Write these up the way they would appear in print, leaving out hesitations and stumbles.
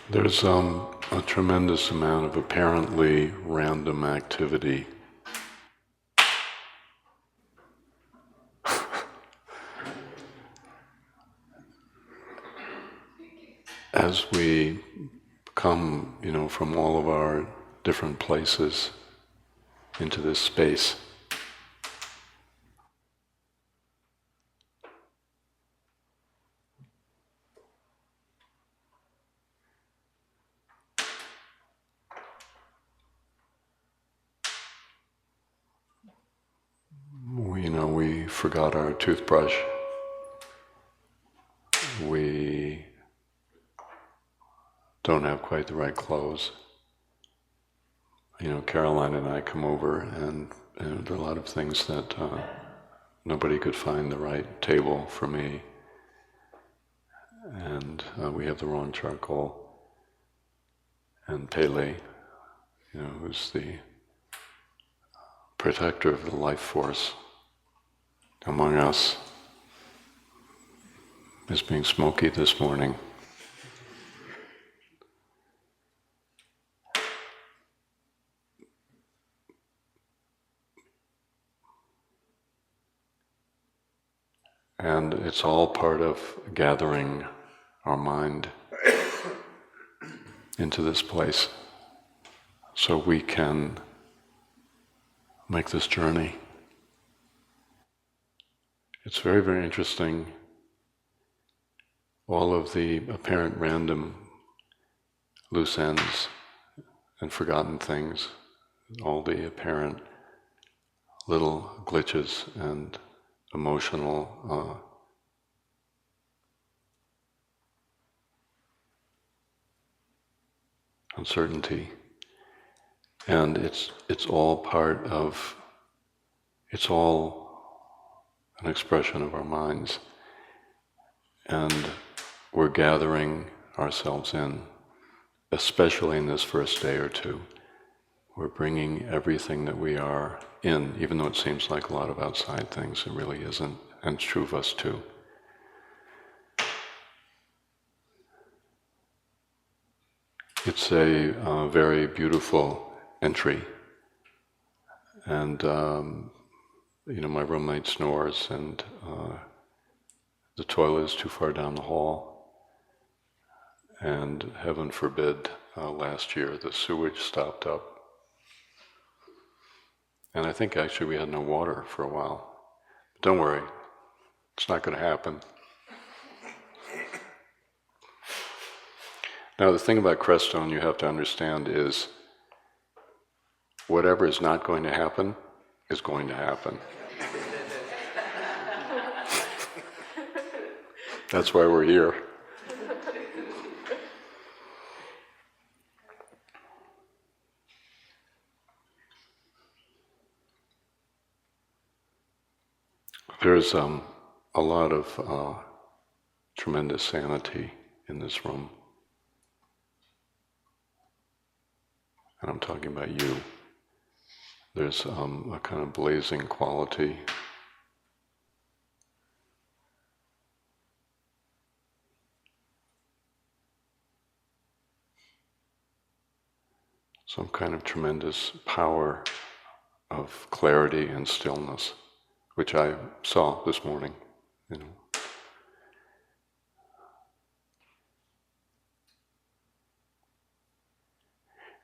There's a tremendous amount of apparently random activity as we come, from all of our different places into this space. We forgot our toothbrush. We don't have quite the right clothes. Caroline and I come over, and there are a lot of things that nobody could find the right table for me, and we have the wrong charcoal. And Pele, who's the protector of the life force among us, is being smoky this morning. And it's all part of gathering our mind into this place so we can make this journey. It's very, very interesting, all of the apparent random loose ends and forgotten things, all the apparent little glitches and emotional uncertainty. And it's all an expression of our minds. And we're gathering ourselves in, especially in this first day or two. We're bringing everything that we are in, even though it seems like a lot of outside things, it really isn't, and it's true of us too. It's a very beautiful entry, and my roommate snores, and the toilet is too far down the hall, and heaven forbid, last year the sewage stopped up. And I think actually we had no water for a while. But don't worry, it's not going to happen. Now the thing about Crestone you have to understand is whatever is not going to happen is going to happen. That's why we're here. There's a lot of tremendous sanity in this room. And I'm talking about you. There's a kind of blazing quality. Some kind of tremendous power of clarity and stillness, which I saw this morning,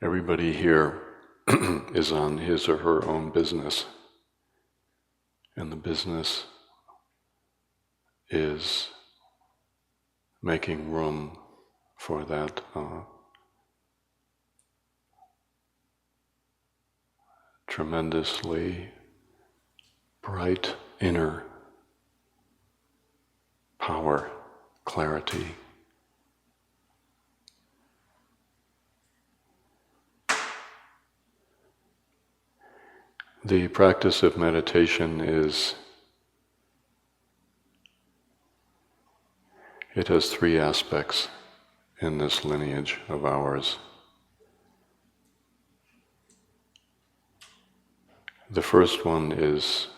Everybody here is on his or her own business, and the business is making room for that tremendously bright inner power, clarity. The practice of meditation it has three aspects in this lineage of ours. The first one is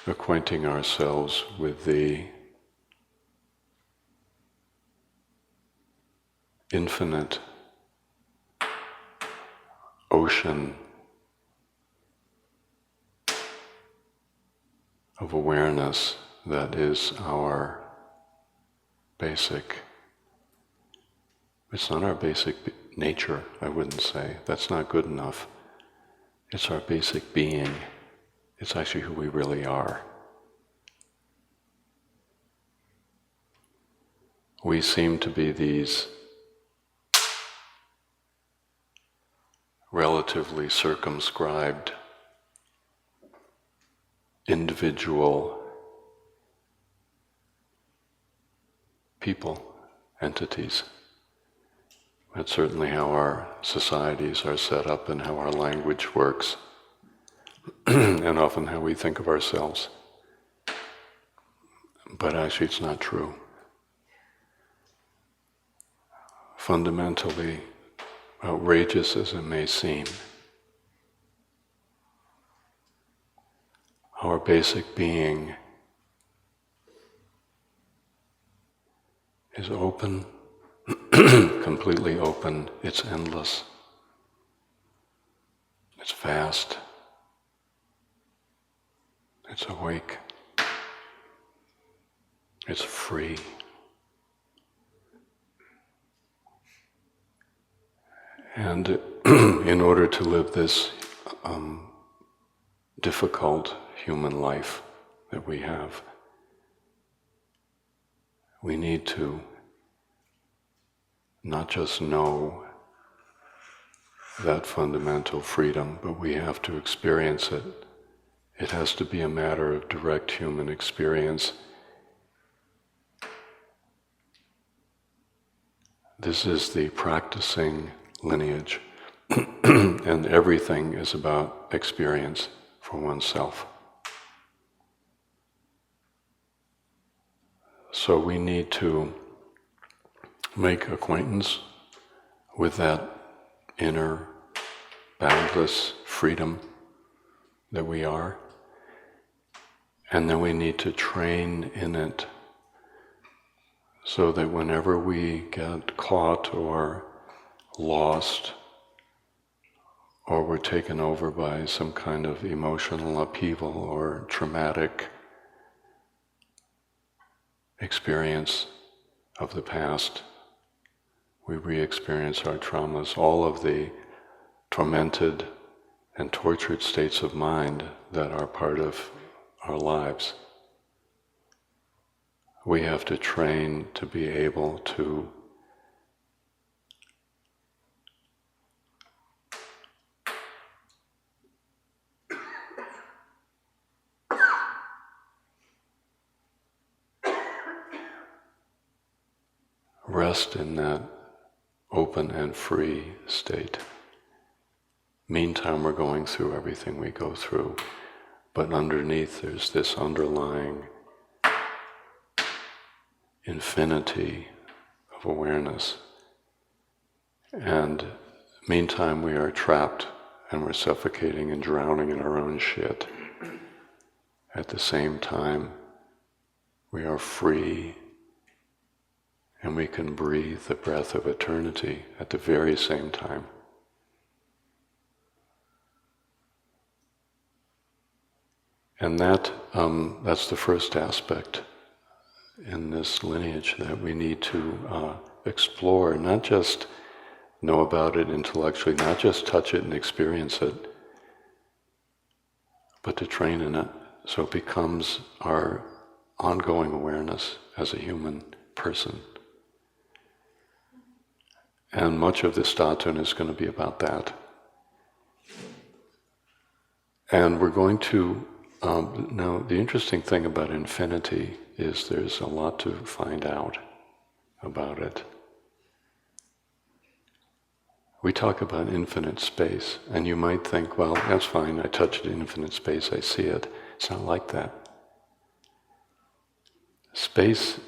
acquainting ourselves with the infinite ocean of awareness that is our basic. It's not our basic nature, I wouldn't say. That's not good enough. It's our basic being. It's actually who we really are. We seem to be these relatively circumscribed individual people, entities. That's certainly how our societies are set up and how our language works, and often how we think of ourselves. But actually it's not true. Fundamentally, outrageous as it may seem, our basic being is open, completely open. It's endless. It's vast. It's awake. It's free. And in order to live this difficult human life that we have, we need to not just know that fundamental freedom, but we have to experience it. It has to be a matter of direct human experience. This is the practicing lineage, and everything is about experience for oneself. So we need to make acquaintance with that inner boundless freedom that we are, and then we need to train in it so that whenever we get caught or lost or we're taken over by some kind of emotional upheaval or traumatic experience of the past, we re-experience our traumas, all of the tormented and tortured states of mind that are part of our lives. We have to train to be able to rest in that open and free state. Meantime, we're going through everything we go through, but underneath there's this underlying infinity of awareness. And meantime, we are trapped and we're suffocating and drowning in our own shit. At the same time, we are free and we can breathe the breath of eternity at the very same time. And that's the first aspect in this lineage that we need to explore, not just know about it intellectually, not just touch it and experience it, but to train in it so it becomes our ongoing awareness as a human person. And much of this Statun is going to be about that. And we're going to, now the interesting thing about infinity is there's a lot to find out about it. We talk about infinite space, and you might think, well, that's fine, I touched infinite space, I see it. It's not like that. Space,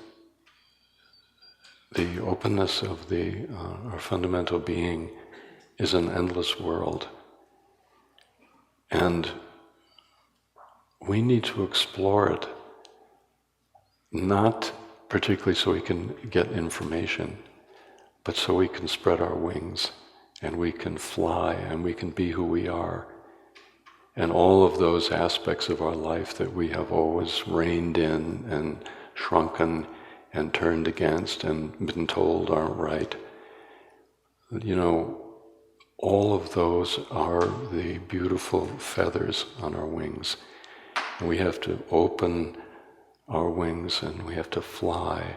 the openness of our fundamental being, is an endless world. And we need to explore it, not particularly so we can get information, but so we can spread our wings and we can fly and we can be who we are. And all of those aspects of our life that we have always reined in and shrunken and turned against and been told aren't right, all of those are the beautiful feathers on our wings. And we have to open our wings and we have to fly.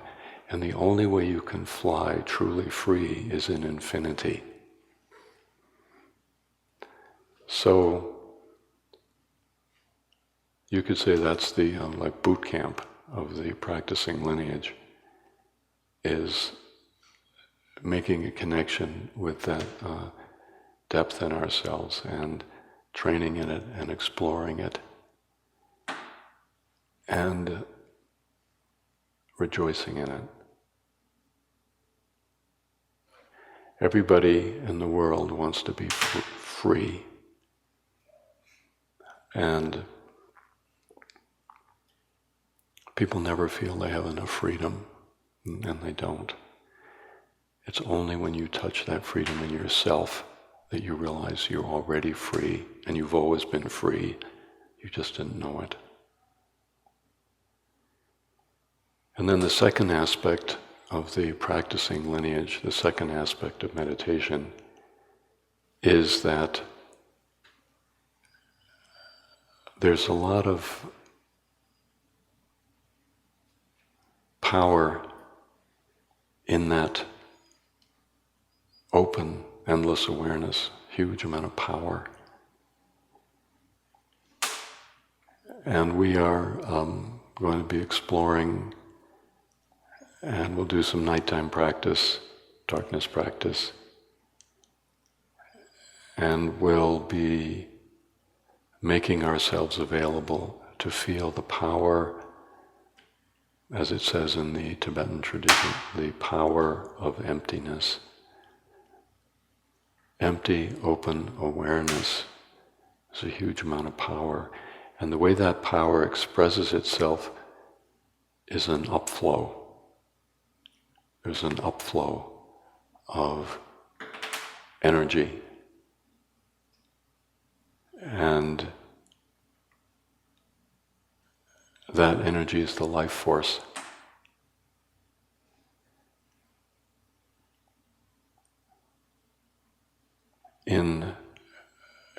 And the only way you can fly truly free is in infinity. So you could say that's the like boot camp of the practicing lineage, is making a connection with that depth in ourselves and training in it and exploring it and rejoicing in it. Everybody in the world wants to be free, and people never feel they have enough freedom, and they don't. It's only when you touch that freedom in yourself that you realize you're already free, and you've always been free. You just didn't know it. And then the second aspect of the practicing lineage, the second aspect of meditation, is that there's a lot of power in that open, endless awareness, huge amount of power. And we are going to be exploring, and we'll do some nighttime practice, darkness practice, and we'll be making ourselves available to feel the power, as it says in the Tibetan tradition, the power of emptiness. Empty, open awareness is a huge amount of power. And the way that power expresses itself is an upflow. There's an upflow of energy. And that energy is the life force. In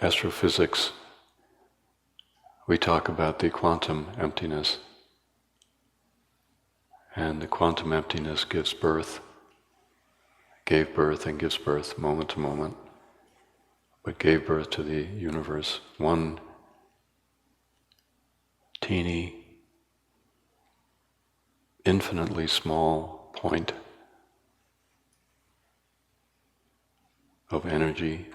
astrophysics, we talk about the quantum emptiness. And the quantum emptiness gives birth, gave birth and gives birth moment to moment, but gave birth to the universe. One teeny, infinitely small point of energy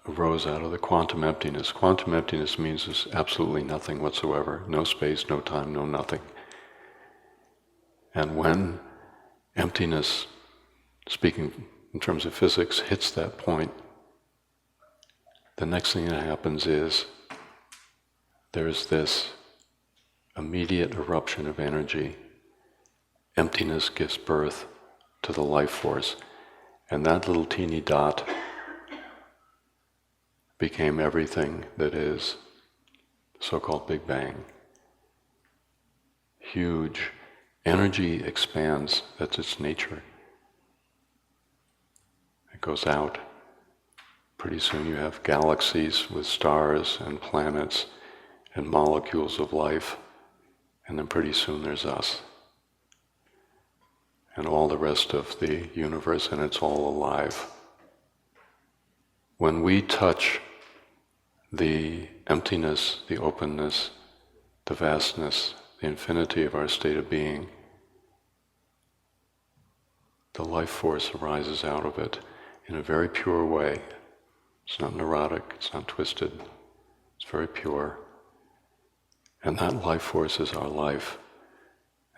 arose out of the quantum emptiness. Quantum emptiness means there's absolutely nothing whatsoever, no space, no time, no nothing. And when emptiness, speaking in terms of physics, hits that point, the next thing that happens is there's this immediate eruption of energy. Emptiness gives birth to the life force, and that little teeny dot became everything that is the so-called Big Bang. Huge. Energy expands, that's its nature. It goes out. Pretty soon you have galaxies with stars and planets and molecules of life, and then pretty soon there's us. And all the rest of the universe, and it's all alive. When we touch the emptiness, the openness, the vastness, the infinity of our state of being, the life force arises out of it in a very pure way. It's not neurotic, it's not twisted, it's very pure. And that life force is our life,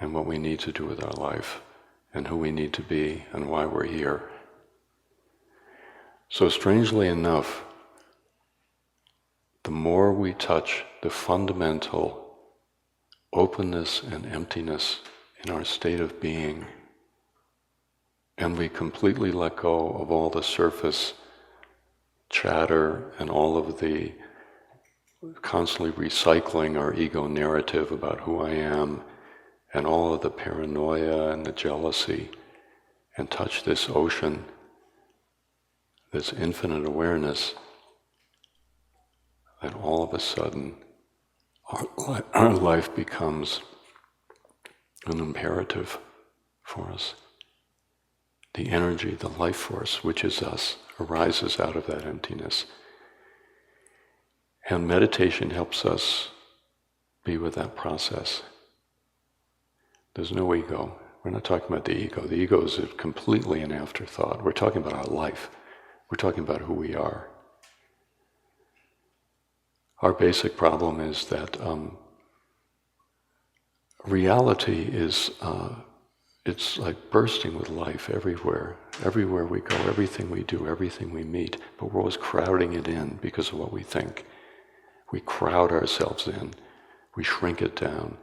and what we need to do with our life, and who we need to be, and why we're here. So strangely enough, the more we touch the fundamental openness and emptiness in our state of being, and we completely let go of all the surface chatter and all of the constantly recycling our ego narrative about who I am and all of the paranoia and the jealousy, and touch this ocean, this infinite awareness, that all of a sudden our life becomes an imperative for us. The energy, the life force, which is us, arises out of that emptiness. And meditation helps us be with that process. There's no ego. We're not talking about the ego. The ego is completely an afterthought. We're talking about our life. We're talking about who we are. Our basic problem is that reality is, it's like bursting with life everywhere. Everywhere we go, everything we do, everything we meet, but we're always crowding it in because of what we think. We crowd ourselves in. We shrink it down.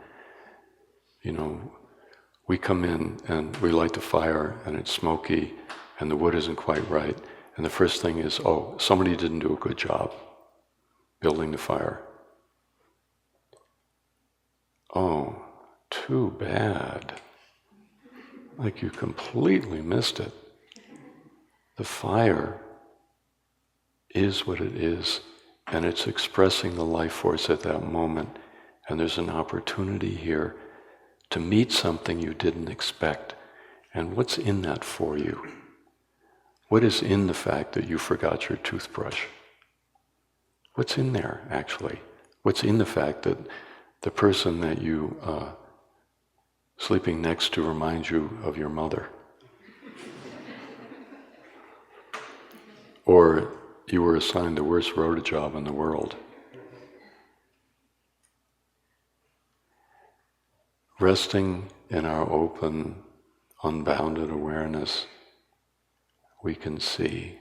We come in and we light the fire and it's smoky and the wood isn't quite right. And the first thing is, oh, somebody didn't do a good job building the fire. Oh, too bad. Like you completely missed it. The fire is what it is, and it's expressing the life force at that moment. And there's an opportunity here to meet something you didn't expect. And what's in that for you? What is in the fact that you forgot your toothbrush? What's in there, actually? What's in the fact that the person that you sleeping next to reminds you of your mother? Or you were assigned the worst rota job in the world. Resting in our open, unbounded awareness, we can see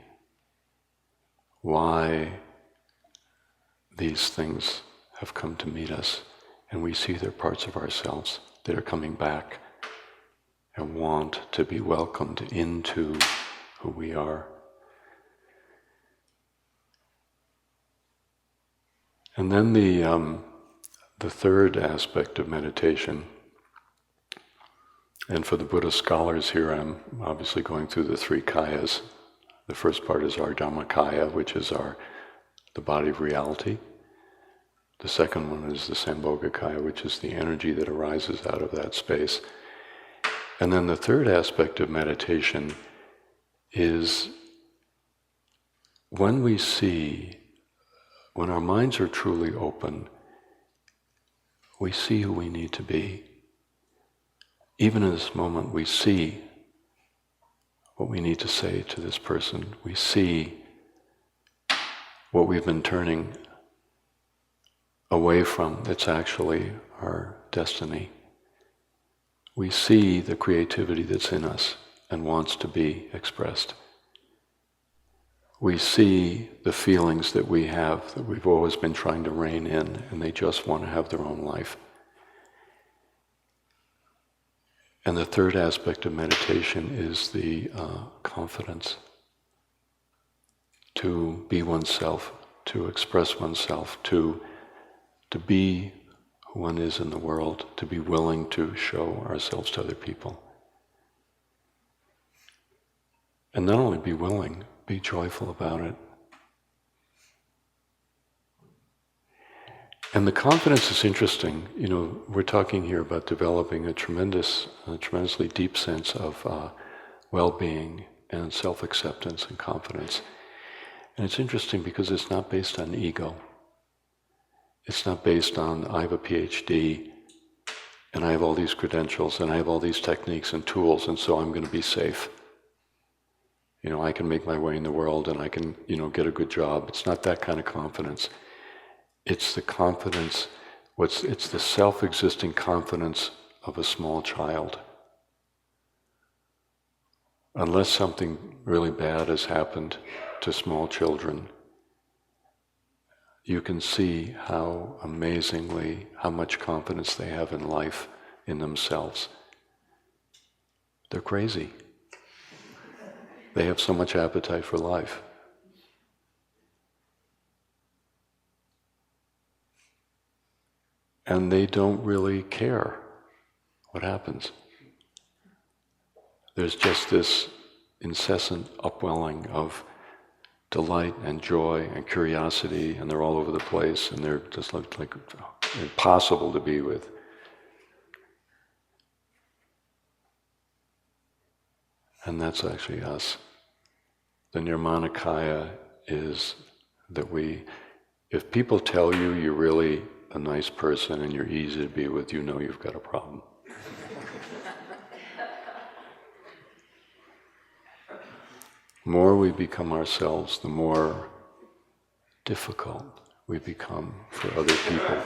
why these things have come to meet us, and we see they're parts of ourselves that are coming back and want to be welcomed into who we are. And then the third aspect of meditation, and for the Buddhist scholars here, I'm obviously going through the three kayas. The first part is our Dhammakaya, which is the body of reality. The second one is the Sambhogakaya, which is the energy that arises out of that space. And then the third aspect of meditation is when our minds are truly open, we see who we need to be. Even in this moment, we see what we need to say to this person. We see what we've been turning away from that's actually our destiny. We see the creativity that's in us and wants to be expressed. We see the feelings that we have that we've always been trying to rein in, and they just want to have their own life. And the third aspect of meditation is the confidence to be oneself, to express oneself, to be who one is in the world, to be willing to show ourselves to other people. And not only be willing, be joyful about it. And the confidence is interesting. We're talking here about developing a tremendously deep sense of well-being and self-acceptance and confidence. And it's interesting because it's not based on ego. It's not based on, I have a PhD, and I have all these credentials, and I have all these techniques and tools, and so I'm going to be safe. I can make my way in the world, and I can, get a good job. It's not that kind of confidence. It's the confidence, it's the self-existing confidence of a small child. Unless something really bad has happened to small children, you can see how much confidence they have in life, in themselves. They're crazy. They have so much appetite for life. And they don't really care what happens. There's just this incessant upwelling of delight and joy and curiosity, and they're all over the place, and they're just like impossible to be with. And that's actually us. The Nirmanakaya is that if people tell you you're really a nice person and you're easy to be with, you know you've got a problem. The more we become ourselves, the more difficult we become for other people.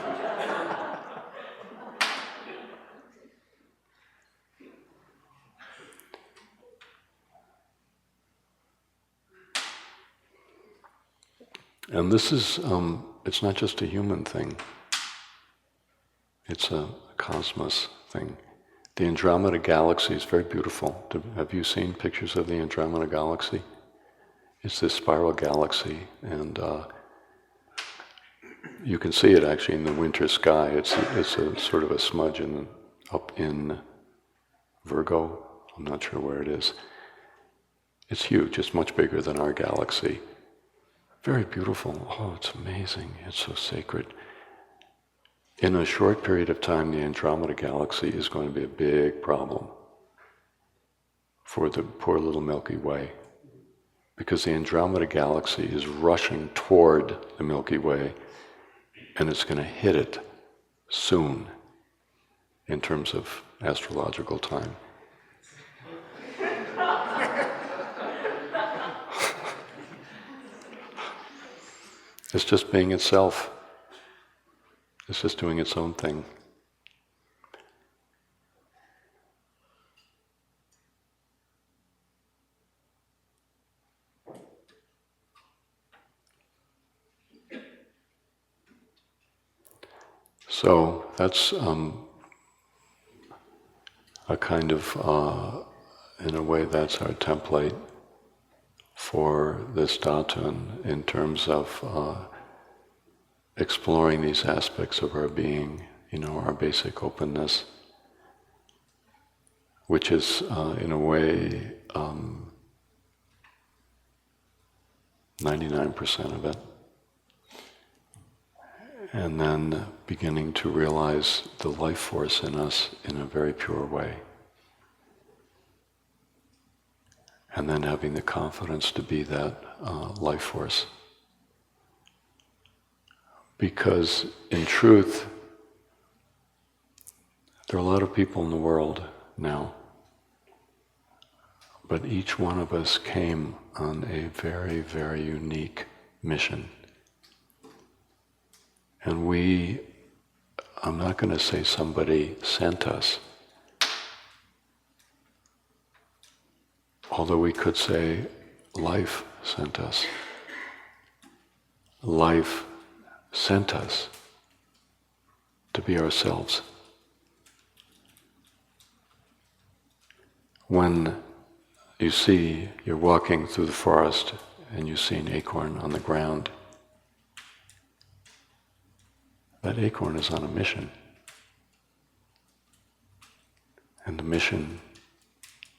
And this is, it's not just a human thing. It's a cosmos thing. The Andromeda Galaxy is very beautiful. Have you seen pictures of the Andromeda Galaxy? It's this spiral galaxy, and you can see it actually in the winter sky. It's a sort of a smudge up in Virgo. I'm not sure where it is. It's huge. It's much bigger than our galaxy. Very beautiful. Oh, it's amazing. It's so sacred. In a short period of time, the Andromeda Galaxy is going to be a big problem for the poor little Milky Way, because the Andromeda Galaxy is rushing toward the Milky Way, and it's going to hit it soon in terms of astrological time. It's just being itself. It's just doing its own thing. So that's a kind of, in a way, that's our template for this Dhatun in terms of exploring these aspects of our being, our basic openness, which is, in a way, 99% of it. And then beginning to realize the life force in us in a very pure way. And then having the confidence to be that life force. Because in truth, there are a lot of people in the world now, but each one of us came on a very, very unique mission. And I'm not going to say somebody sent us, although we could say life sent us. Life sent us to be ourselves. When you're walking through the forest and you see an acorn on the ground, that acorn is on a mission. And the mission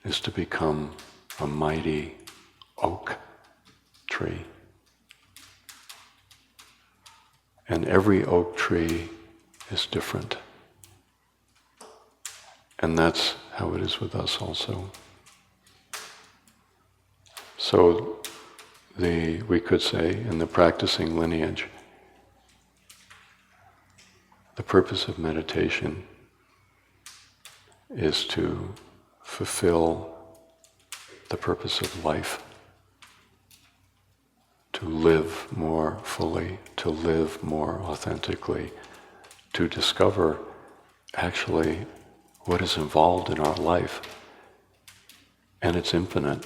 is to become a mighty oak tree. And every oak tree is different. And that's how it is with us also. So we could say in the practicing lineage, the purpose of meditation is to fulfill the purpose of life, to live more fully, to live more authentically, to discover actually what is involved in our life. And it's infinite.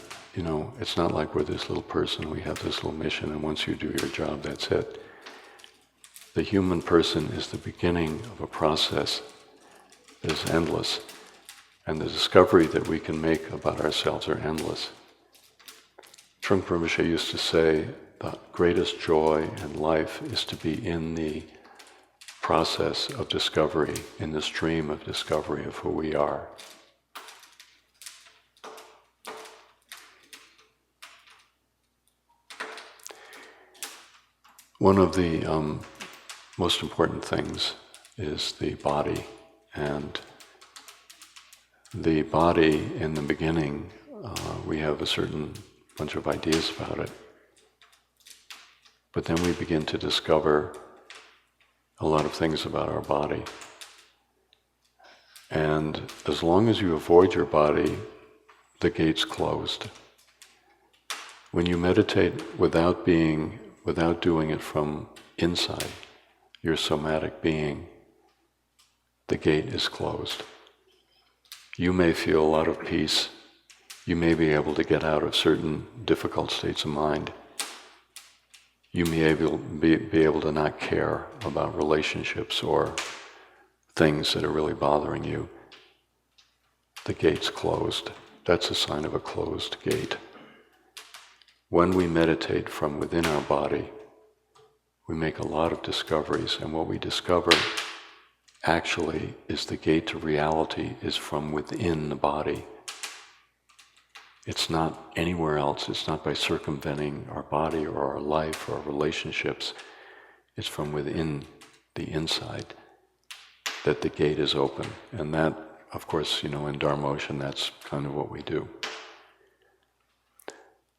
It's not like we're this little person, we have this little mission, and once you do your job, that's it. The human person is the beginning of a process that is endless, and the discovery that we can make about ourselves are endless. Trungpa Rinpoche used to say the greatest joy in life is to be in the process of discovery, in this dream of discovery of who we are. One of the most important things is the body, and the body in the beginning, we have a certain bunch of ideas about it, but then we begin to discover a lot of things about our body. And as long as you avoid your body, the gate's closed. When you meditate without doing it from inside your somatic being, the gate is closed. You may feel a lot of peace. You may be able to get out of certain difficult states of mind. You may be able to not care about relationships or things that are really bothering you. The gate's closed. That's a sign of a closed gate. When we meditate from within our body, we make a lot of discoveries, and what we discover actually is the gate to reality is from within the body. It's not anywhere else. It's not by circumventing our body or our life or our relationships. It's from within the inside that the gate is open. And that, of course, in Dharma Ocean, that's kind of what we do.